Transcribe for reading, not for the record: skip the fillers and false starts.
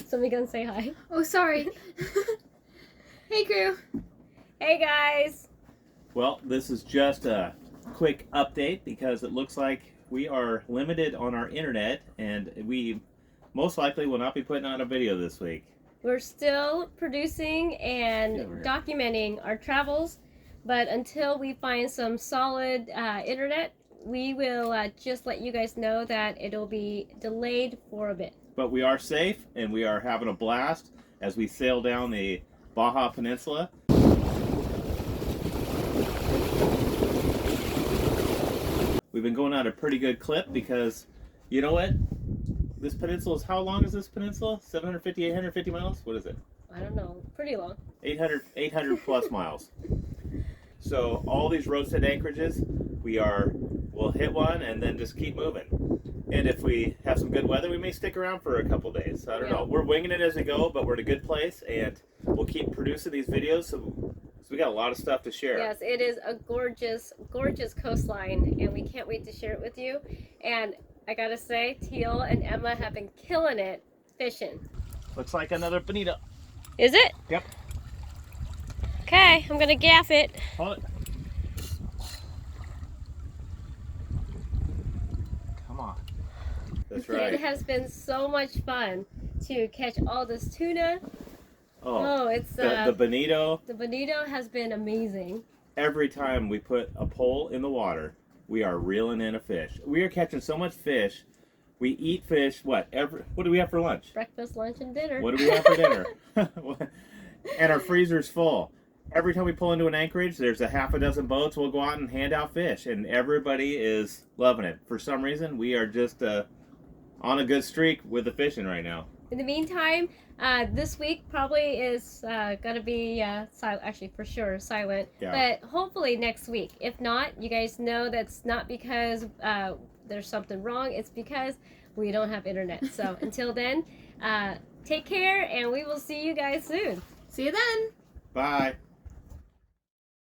Somebody gonna say hi? Oh, sorry. Hey, crew. Hey guys. Well, this is just a quick update because it looks like we are limited on our internet and we most likely will not be putting out a video this week. We're still producing and documenting our travels, but until we find some solid internet, we will just let you guys know that it'll be delayed for a bit. But we are safe and we are having a blast as we sail down the Baja Peninsula. We've been going at a pretty good clip because, you know what? This peninsula is, how long is this peninsula? 750, 850 miles? What is it? I don't know. Pretty long. 800 plus miles. So all these roasted anchorages, we'll hit one and then just keep moving. And if we have some good weather, we may stick around for a couple days. I don't know. We're winging it as we go, but we're in a good place and we'll keep producing these videos. So we got a lot of stuff to share. Yes, it is a gorgeous, gorgeous coastline, and we can't wait to share it with you. And I gotta say, Teal and Emma have been killing it fishing. Looks like another bonito. Is it? Yep. Okay, I'm gonna gaff it. Hold it. Come on. That's right. It has been so much fun to catch all this tuna. Oh, it's the bonito. The bonito has been amazing. Every time we put a pole in the water, we are reeling in a fish. We are catching so much fish. We eat fish. What do we have for lunch? Breakfast, lunch, and dinner. What do we have for dinner? And our freezer's full. Every time we pull into an anchorage, there's a half a dozen boats. We'll go out and hand out fish, and everybody is loving it. For some reason, we are just on a good streak with the fishing right now. In the meantime, this week probably is going to be silent, actually for sure silent, but hopefully next week. If not, you guys know that's not because there's something wrong, it's because we don't have internet. So until then, take care and we will see you guys soon. See you then. Bye.